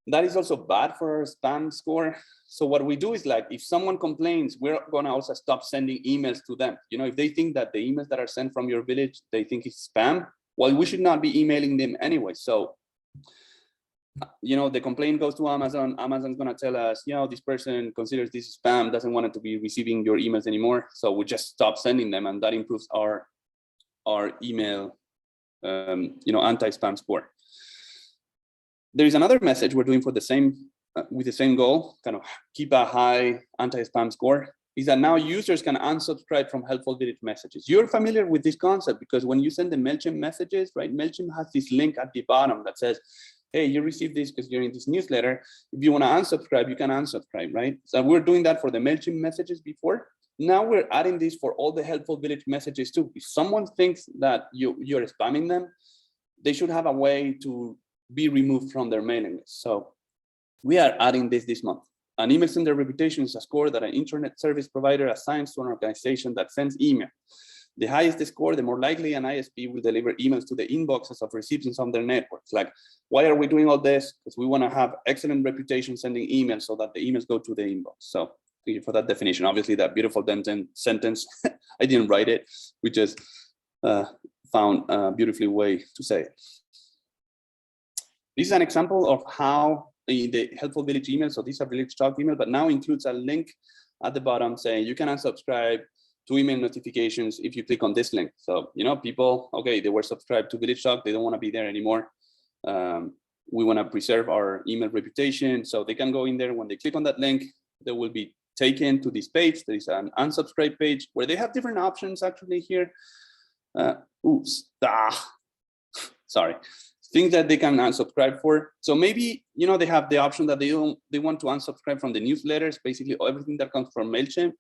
Speaker 1: that is also bad for our spam score. So what we do is if someone complains, we're gonna also stop sending emails to them. If they think that the emails that are sent from your village, they think it's spam, well, we should not be emailing them anyway. So, the complaint goes to Amazon. Amazon's gonna tell us, this person considers this spam, doesn't want it to be receiving your emails anymore. So we just stop sending them, and that improves our email, anti-spam score. There is another message we're doing for the same, with the same goal, keep a high anti-spam score, is that now users can unsubscribe from Helpful Village messages. You're familiar with this concept because when you send the MailChimp messages, right? MailChimp has this link at the bottom that says, hey, you received this because you're in this newsletter. If you want to unsubscribe, you can unsubscribe, right? So we're doing that for the MailChimp messages before. Now we're adding this for all the Helpful Village messages too. If someone thinks that you're spamming them, they should have a way to be removed from their mailing list. So we are adding this month. An email sender reputation is a score that an internet service provider assigns to an organization that sends email. The higher the score, the more likely an ISP will deliver emails to the inboxes of recipients on their networks. Why are we doing all this? Because we want to have excellent reputation sending emails so that the emails go to the inbox. So thank you for that definition. Obviously, that beautiful sentence, I didn't write it. We just found a beautiful way to say it. This is an example of how the Helpful Village email, so these are Village Talk email, but now includes a link at the bottom saying you can unsubscribe to email notifications if you click on this link. So, people, okay, they were subscribed to Village Talk, they don't want to be there anymore. We want to preserve our email reputation, so they can go in there. When they click on that link, they will be taken to this page. There is an unsubscribe page where they have different options actually here. Sorry. things that they can unsubscribe for. So maybe, you know, they have the option that they want to unsubscribe from the newsletters, basically everything that comes from MailChimp.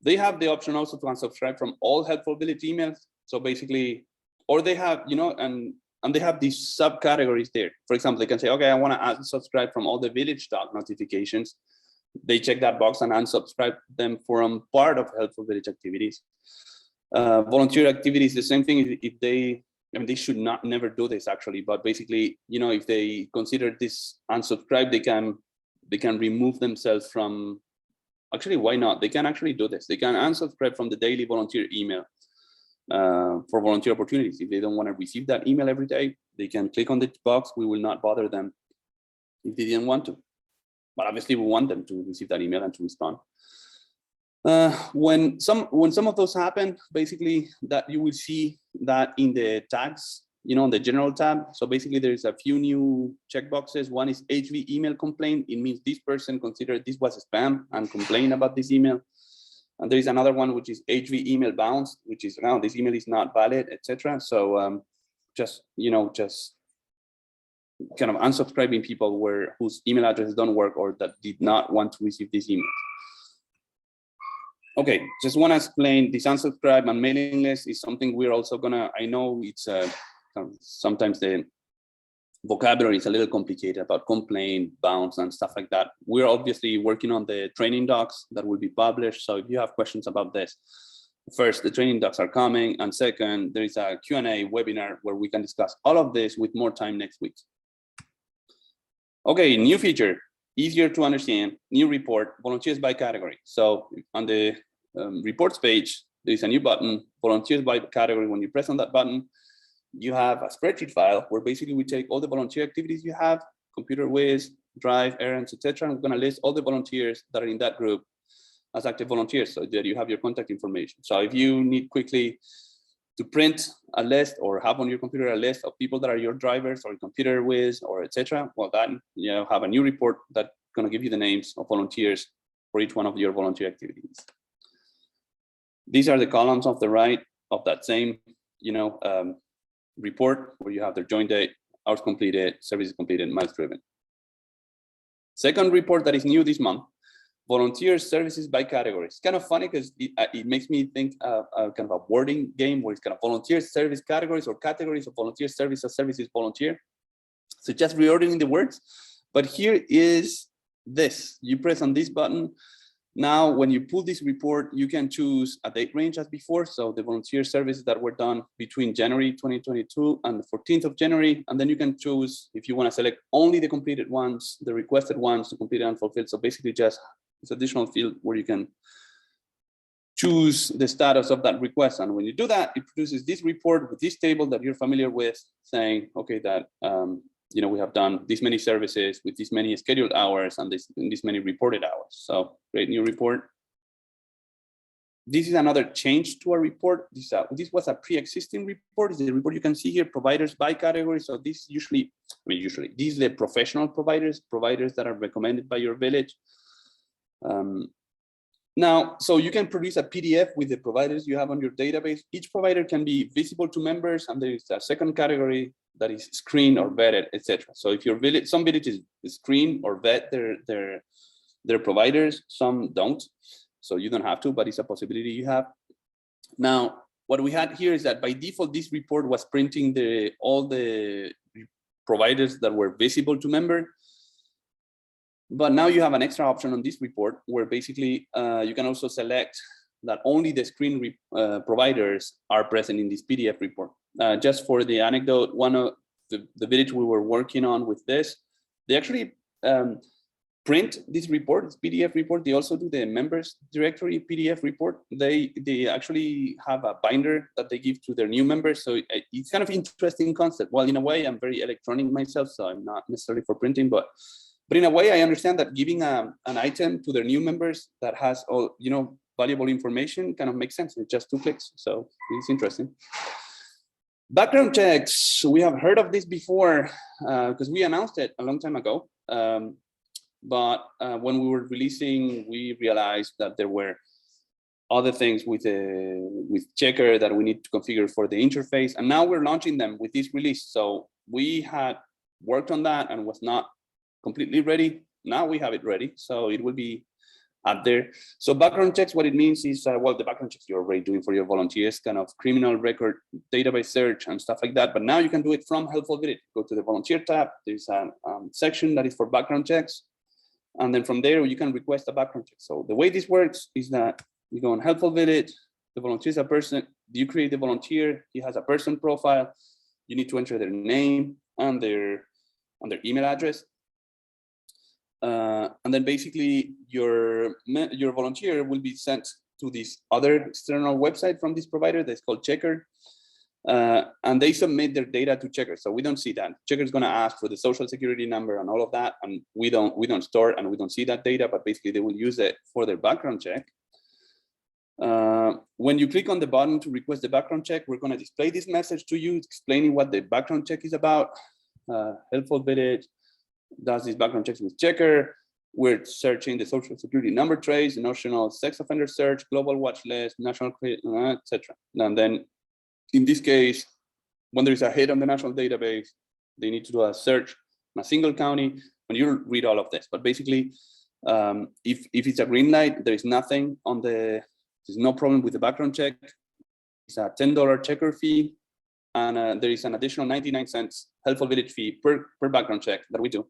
Speaker 1: They have the option also to unsubscribe from all Helpful Village emails. So basically, or they have, you know, and they have these subcategories there. For example, they can say, okay, I want to unsubscribe from all the Village Talk notifications. They check that box and unsubscribe them from part of Helpful Village activities. Volunteer activities, the same thing. If they, I mean, they should never do this actually, but basically, you know, if they consider this unsubscribe, they can remove themselves from. Actually, why not? They can actually do this. They can unsubscribe from the daily volunteer email for volunteer opportunities. If they don't want to receive that email every day, they can click on the box. We will not bother them if they didn't want to. But obviously, we want them to receive that email and to respond. When some of those happen, basically, that you will see that in the tags, you know, on the general tab. So basically, there's a few new checkboxes. One is HV email complaint. It means this person considered this was spam and complained about this email. And there is another one, which is HV email bounce, which is now this email is not valid, etc. So just, you know, just kind of unsubscribing people whose email addresses don't work or that did not want to receive this email. Okay, just want to explain this unsubscribe and mailing list is something we're also gonna, I know it's sometimes the vocabulary is a little complicated about complaint, bounce, and stuff like that. We're obviously working on the training docs that will be published. So if you have questions about this, first, the training docs are coming. And second, there is a Q&A webinar where we can discuss all of this with more time next week. Okay, new feature, easier to understand, new report, volunteers by category. So on the reports page, there is a new button, volunteers by category. When you press on that button, you have a spreadsheet file where basically we take all the volunteer activities you have, computer whiz, drive, errands, etc. And we're going to list all the volunteers that are in that group as active volunteers so that you have your contact information. So if you need quickly to print a list or have on your computer a list of people that are your drivers or computer whiz or etc., well, then you have a new report that's going to give you the names of volunteers for each one of your volunteer activities. These are the columns of the right of that same, you know, report where you have their join date, hours completed, services completed, miles driven. Second report that is new this month, volunteer services by category. It's kind of funny because it makes me think of kind of a wording game where it's kind of volunteer service categories or categories of volunteer services volunteer. So just reordering the words. But here is this. You press on this button. Now, when you pull this report, you can choose a date range as before. So the volunteer services that were done between January 2022 and the 14th of January. And then you can choose if you want to select only the completed ones, the requested ones to complete and fulfilled. So basically just this additional field where you can choose the status of that request. And when you do that, it produces this report with this table that you're familiar with saying, okay, that you know, we have done this many services with this many scheduled hours and this many reported hours. So great new report. This is another change to our report. This was a pre-existing report. It's the report you can see here, providers by category. So this usually, these are the professional providers that are recommended by your village. Now, so you can produce a PDF with the providers you have on your database. Each provider can be visible to members, and there is a second category that is screened or vetted, etc. So if your village, some villages screen or vet their providers, some don't. So you don't have to, but it's a possibility you have. Now, what we had here is that by default, this report was printing all the providers that were visible to members. But now you have an extra option on this report where basically you can also select that only the screen providers are present in this PDF report. Just for the anecdote, one of the village we were working on with this, they actually print this report, this PDF report. They also do the members directory PDF report. They actually have a binder that they give to their new members. So it's kind of interesting concept. Well, in a way, I'm very electronic myself, so I'm not necessarily for printing, but in a way, I understand that giving an item to their new members that has all, you know, valuable information kind of makes sense. It's just 2 clicks. So it's interesting. Background checks. We have heard of this before because we announced it a long time ago. But when we were releasing, we realized that there were other things with Checkr that we need to configure for the interface. And now we're launching them with this release. So we had worked on that and was not completely ready. Now we have it ready, so it will be up there. So background checks, what it means is, well, the background checks you're already doing for your volunteers, kind of criminal record database search and stuff like that. But now you can do it from Helpful Village. Go to the volunteer tab. There's a section that is for background checks. And then from there, you can request a background check. So the way this works is that you go on Helpful Village, the volunteer is a person, you create the volunteer, he has a person profile, you need to enter their name and their email address. And then basically your volunteer will be sent to this other external website from this provider that's called Checkr. And they submit their data to Checkr. So we don't see that. Checkr is going to ask for the social security number and all of that. And we don't store and we don't see that data, but basically they will use it for their background check. When you click on the button to request the background check, we're going to display this message to you explaining what the background check is about. Helpful Village does these background checks with Checkr. We're searching the social security number trace, the national sex offender search, global watch list, national, etc. And then in this case, when there is a hit on the national database, they need to do a search in a single county, and you'll read all of this. But basically, if it's a green light, there is nothing on there's no problem with the background check. It's a $10 Checkr fee. And there is an additional 99 cents Helpful Village fee per background check that we do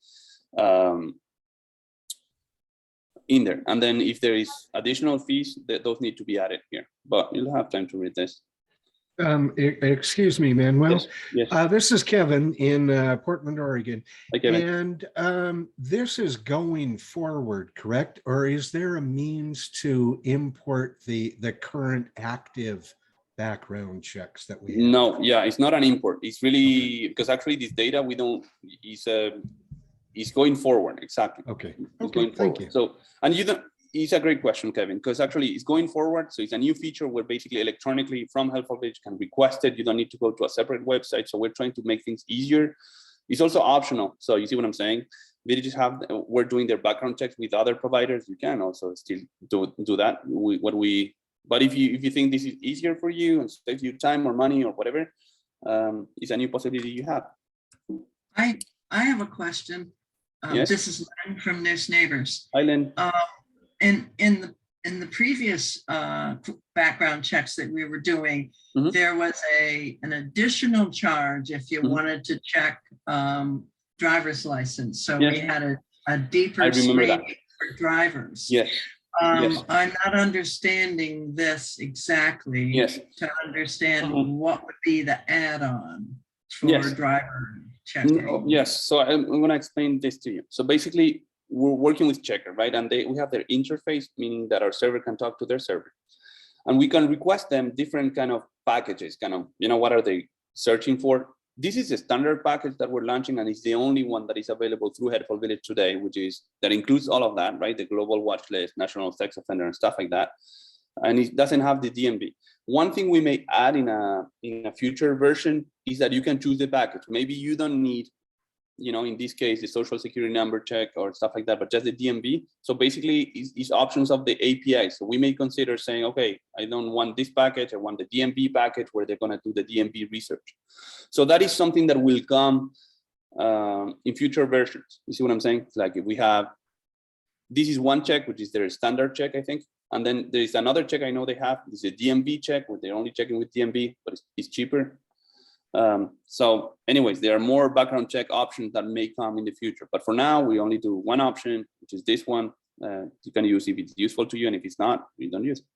Speaker 1: in there. And then if there is additional fees, those need to be added here. But you'll have time to read this.
Speaker 8: Excuse me, Manuel.
Speaker 1: Yes. Yes.
Speaker 8: This is Kevin in Portland, Oregon.
Speaker 1: Hi, Kevin.
Speaker 8: And this is going forward, correct? Or is there a means to import the current active background checks that we have?
Speaker 1: No, yeah, it's not an import. It's really because actually this data we don't is going forward. Exactly.
Speaker 8: Okay.
Speaker 1: It's going forward.
Speaker 8: Thank you.
Speaker 1: So, and you don't. It's a great question, Kevin, because actually it's going forward. So it's a new feature where basically electronically from Helpful Village can request it. You don't need to go to a separate website. So we're trying to make things easier. It's also optional. So you see what I'm saying? Villages we're doing their background checks with other providers. You can also still do that. But if you think this is easier for you and saves you time or money or whatever, it's a new possibility you have.
Speaker 9: I have a question.
Speaker 1: Yes.
Speaker 9: This is Len from News Neighbors.
Speaker 1: Hi, Lynn.
Speaker 9: In the previous background checks that we were doing, there was an additional charge if you wanted to check driver's license. So we had a deeper screening for drivers.
Speaker 1: Yes.
Speaker 9: I'm not understanding this exactly. To understand what would be the add-on for driver checking.
Speaker 1: Yes. So I'm going to explain this to you. So basically, we're working with Checkr, right? And we have their interface, meaning that our server can talk to their server. And we can request them different kind of packages, kind of, what are they searching for? This is a standard package that we're launching, and it's the only one that is available through Helpful Village today, that includes all of that, right? The global watch list, national sex offender, and stuff like that. And it doesn't have the DMV. One thing we may add in a future version is that you can choose the package. Maybe you don't need, in this case, the social security number check or stuff like that, but just the DMV. So basically, it's options of the API. So we may consider saying, okay, I don't want this package. I want the DMV package where they're going to do the DMV research. So that is something that will come in future versions. You see what I'm saying? Like if we have, this is one check, which is their standard check, I think. And then there is another check I know they have. This is a DMV check where they're only checking with DMV, but it's cheaper. So anyways, there are more background check options that may come in the future. But for now, we only do one option, which is this one. You can use if it's useful to you, and if it's not, you don't use it.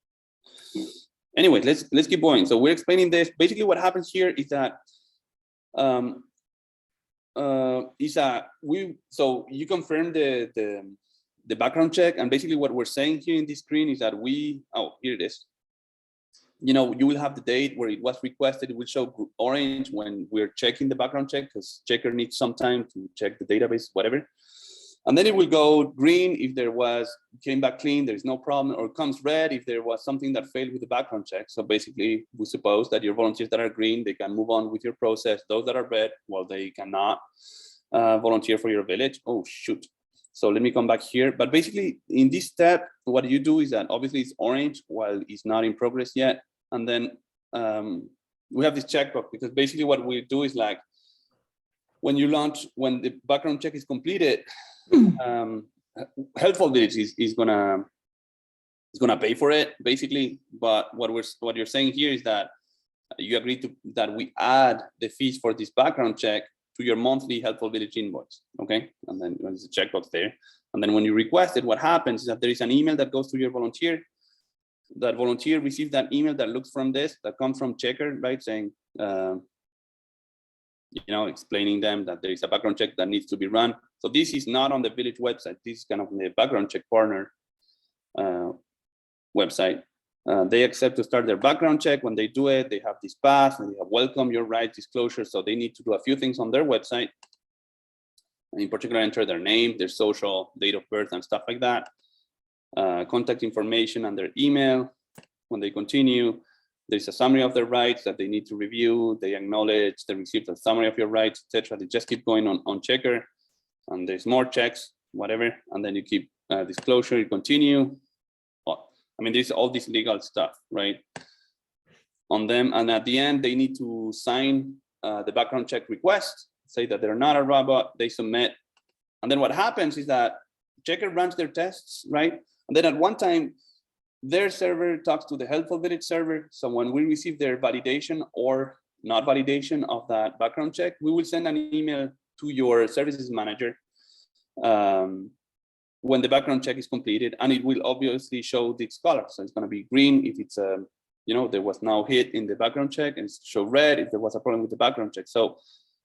Speaker 1: Anyways, let's keep going. So we're explaining this. Basically, what happens here is that so you confirm the background check, and basically what we're saying here in this screen is that here it is. You will have the date where it was requested. It will show orange when we're checking the background check, because Checkr needs some time to check the database, whatever. And then it will go green if came back clean, there's no problem, or it comes red if there was something that failed with the background check. So basically, we suppose that your volunteers that are green, they can move on with your process. Those that are red, well, they cannot volunteer for your village. Oh, shoot. So let me come back here. But basically, in this step, what you do is that obviously it's orange while it's not in progress yet. And then we have this checkbox, because basically what we do is like, when the background check is completed, Helpful Village is gonna pay for it basically. But what you're saying here is that you agree that we add the fees for this background check to your monthly Helpful Village invoice, okay? And then there's a checkbox there. And then when you request it, what happens is that there is an email that goes to your volunteer. That volunteer receives that email that looks from this, that comes from Checkr, right? Saying, explaining them that there is a background check that needs to be run. So this is not on the village website. This is kind of the background check partner website. They accept to start their background check. When they do it, they have this path and they have welcome your rights disclosure. So they need to do a few things on their website. And in particular, enter their name, their social, date of birth, and stuff like that. Contact information and their email. When they continue, there's a summary of their rights that they need to review. They acknowledge the receipt of summary of your rights, etc. They just keep going on Checkr, and there's more checks, whatever. And then you keep disclosure, you continue. I mean, there's all this legal stuff, right? On them, and at the end, they need to sign the background check request, say that they're not a robot, they submit. And then what happens is that Checkr runs their tests, right? And then at one time, their server talks to the Helpful Village server. So when we receive their validation or not validation of that background check, we will send an email to your services manager when the background check is completed, and it will obviously show this color. So it's going to be green if it's there was no hit in the background check, and it's show red if there was a problem with the background check. So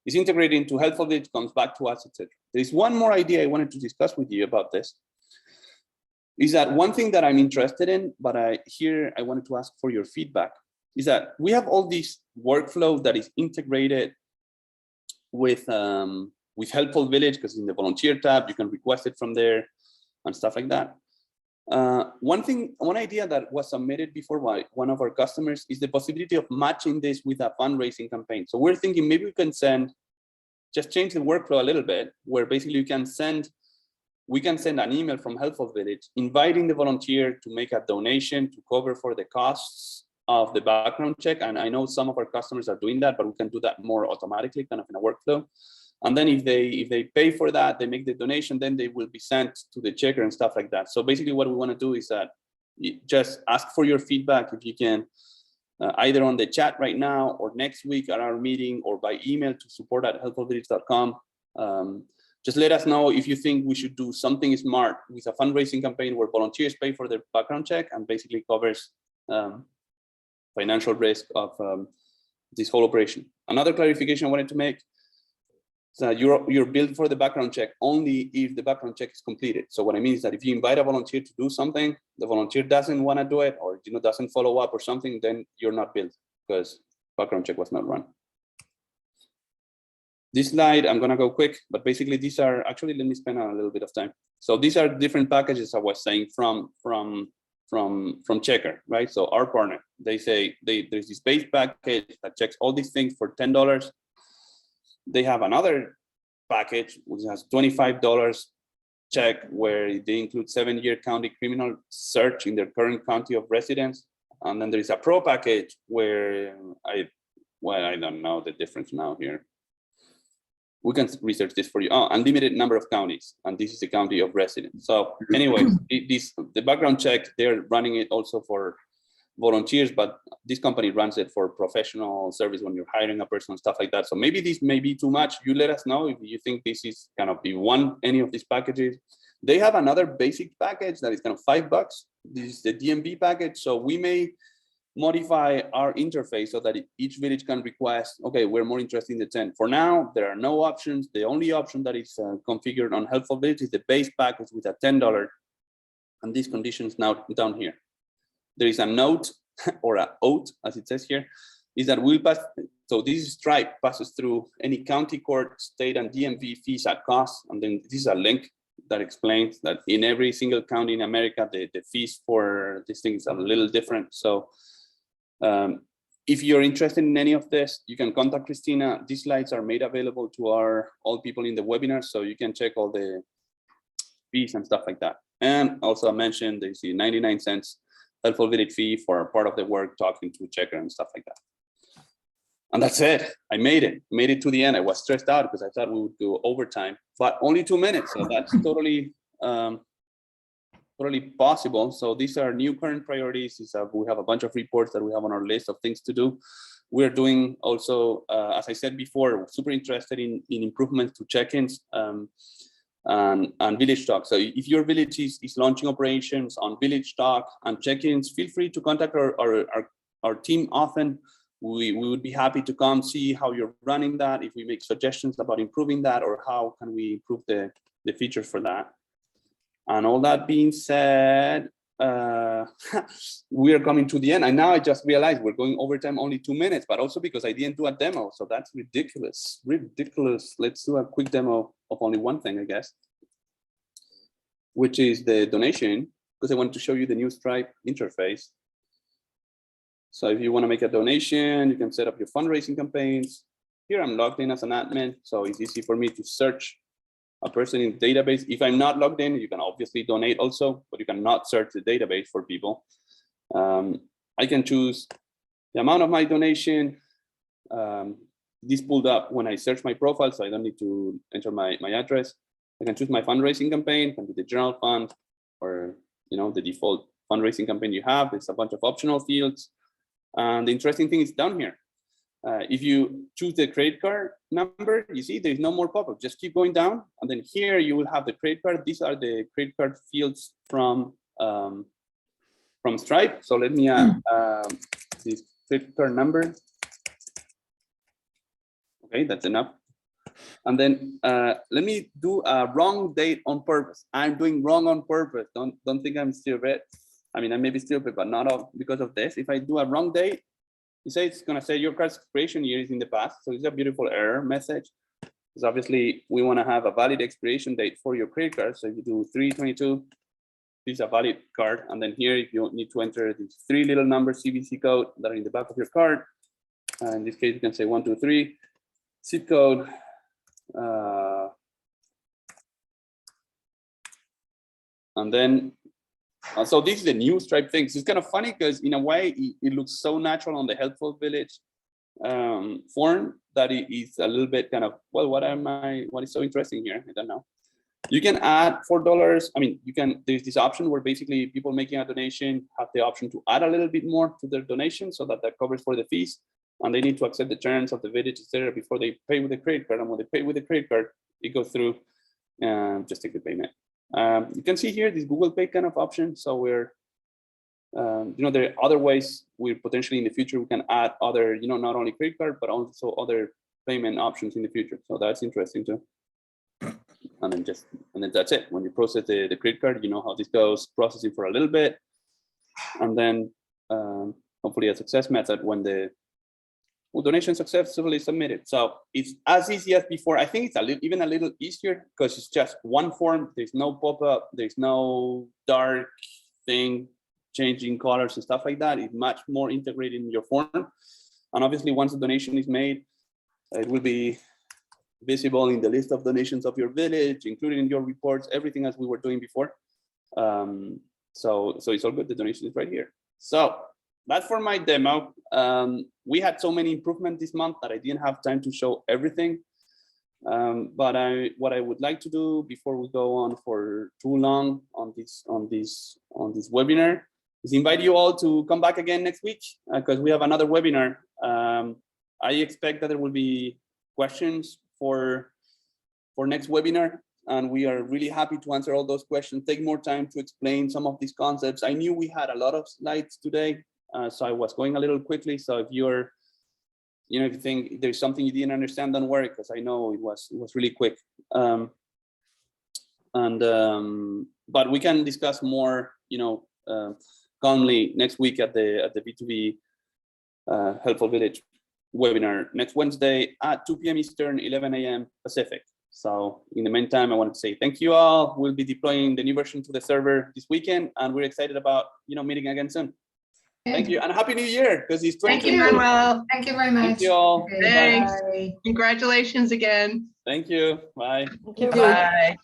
Speaker 1: it's integrated into Helpful Village, comes back to us, etc. There's one more idea I wanted to discuss with you about this. Is that one thing that I'm interested in, but I wanted to ask for your feedback, is that we have all this workflow that is integrated with Helpful Village, because in the volunteer tab, you can request it from there and stuff like that. One idea that was submitted before by one of our customers is the possibility of matching this with a fundraising campaign. So we're thinking maybe we can just change the workflow a little bit, where basically we can send an email from Helpful Village inviting the volunteer to make a donation to cover for the costs of the background check. And I know some of our customers are doing that, but we can do that more automatically, kind of in a workflow. And then if they pay for that, they make the donation, then they will be sent to the Checkr and stuff like that. So basically what we want to do is that just ask for your feedback if you can, either on the chat right now or next week at our meeting, or by email to support@helpfulvillage.com. Just let us know if you think we should do something smart with a fundraising campaign where volunteers pay for their background check and basically covers financial risk of this whole operation. Another clarification I wanted to make is that you're billed for the background check only if the background check is completed. So what I mean is that if you invite a volunteer to do something, the volunteer doesn't want to do it, or doesn't follow up or something, then you're not billed because background check was not run. This slide, I'm gonna go quick, but basically these are, actually, let me spend a little bit of time. So these are different packages I was saying from Checkr, right? So our partner, they say there's this base package that checks all these things for $10. They have another package which has $25 check, where they include 7-year county criminal search in their current county of residence. And then there is a pro package where I don't know the difference now here. We can research this for you. Oh, unlimited number of counties, and this is the county of residence. So anyway, the background check, they're running it also for volunteers, but this company runs it for professional service when you're hiring a person and stuff like that. So maybe this may be too much. You let us know if you think this is kind of, you want any of these packages. They have another basic package that is kind of $5. This is the DMV package. So we may modify our interface so that each village can request, okay, we're more interested in the 10. For now, there are no options. The only option that is configured on Helpful Village is the base package with a $10. And these conditions now down here. There is a note or a oath, as it says here, is that we'll pass. So this stripe passes through any county court, state, and DMV fees at cost. And then this is a link that explains that in every single county in America, the fees for these things are a little different. So if you're interested in any of this, you can contact Christina. These slides are made available to all people in the webinar, so you can check all the fees and stuff like that. And also I mentioned there's the 99 cents Helpful Village fee for part of the work, talking to Checkr and stuff like that. And that's it. I made it to the end. I was stressed out because I thought we would do overtime, but only 2 minutes. So that's totally, totally possible. So these are new current priorities. We have a bunch of reports that we have on our list of things to do. We're doing also, as I said before, we're super interested in improvements to check-ins and village talk. So if your village is launching operations on village talk and check-ins, feel free to contact our team often. We would be happy to come see how you're running that, if we make suggestions about improving that, or how can we improve the features for that. And all that being said, we are coming to the end. And now I just realized we're going overtime only 2 minutes, but also because I didn't do a demo. So that's ridiculous, ridiculous. Let's do a quick demo of only one thing, I guess, which is the donation, because I want to show you the new Stripe interface. So if you want to make a donation, you can set up your fundraising campaigns. Here I'm logged in as an admin, so it's easy for me to search a person in the database. If I'm not logged in, you can obviously donate also, but you cannot search the database for people. I can choose the amount of my donation. This pulled up when I search my profile, so I don't need to enter my address. I can choose my fundraising campaign, can be the general fund, or the default fundraising campaign you have. There's a bunch of optional fields. And the interesting thing is down here. If you choose the credit card number, you see there's no more pop-up. Just keep going down, and then here you will have the credit card. These are the credit card fields from Stripe. So let me add this credit card number. Okay, that's enough. And then let me do a wrong date on purpose. I'm doing wrong on purpose. Don't think I'm stupid. I mean, I may be stupid, but not all because of this. If I do a wrong date, it's going to say your card's expiration year is in the past. So it's a beautiful error message. Because obviously we want to have a valid expiration date for your credit card. So if you do 3/22, this is a valid card. And then here, if you need to enter these 3 little numbers CVC code that are in the back of your card. In this case, you can say 123 zip code. And then so this is the new Stripe thing. So it's kind of funny because in a way it looks so natural on the Helpful Village form that it is a little bit kind of, well, what is so interesting here? I don't know. You can add $4. I mean, there's this option where basically people making a donation have the option to add a little bit more to their donation so that covers for the fees, and they need to accept the terms of the village, etc., before they pay with a credit card. And when they pay with a credit card, it goes through and just take the payment. You can see here this Google Pay kind of option. So we're, there are other ways we potentially in the future we can add other, not only credit card, but also other payment options in the future. So that's interesting too. And then that's it. When you process the credit card, you know how this goes, processing for a little bit, and then hopefully a success method when the donation successfully submitted. So it's as easy as before. I think it's even a little easier because it's just one form. There's no pop-up. There's no dark thing changing colors and stuff like that. It's much more integrated in your form. And obviously, once the donation is made, it will be visible in the list of donations of your village, including in your reports, everything as we were doing before. So it's all good. The donation is right here. So that's for my demo. We had so many improvements this month that I didn't have time to show everything. But what I would like to do before we go on for too long on this webinar is invite you all to come back again next week because we have another webinar. I expect that there will be questions for next webinar, and we are really happy to answer all those questions. Take more time to explain some of these concepts. I knew we had a lot of slides today. So I was going a little quickly. So if you're, if you think there's something you didn't understand, don't worry, because I know it was really quick. But we can discuss more, calmly next week at the B2B Helpful Village webinar next Wednesday at 2 p.m. Eastern, 11 a.m. Pacific. So in the meantime, I want to say thank you all. We'll be deploying the new version to the server this weekend, and we're excited about meeting again soon. Thank you, and Happy New Year, because it's 2022.
Speaker 10: Thank you, Manuel. Thank you very much.
Speaker 1: Thank you all.
Speaker 10: Thanks.
Speaker 2: Bye.
Speaker 10: Congratulations again.
Speaker 1: Thank you. Bye.
Speaker 3: Thank you.
Speaker 10: Bye.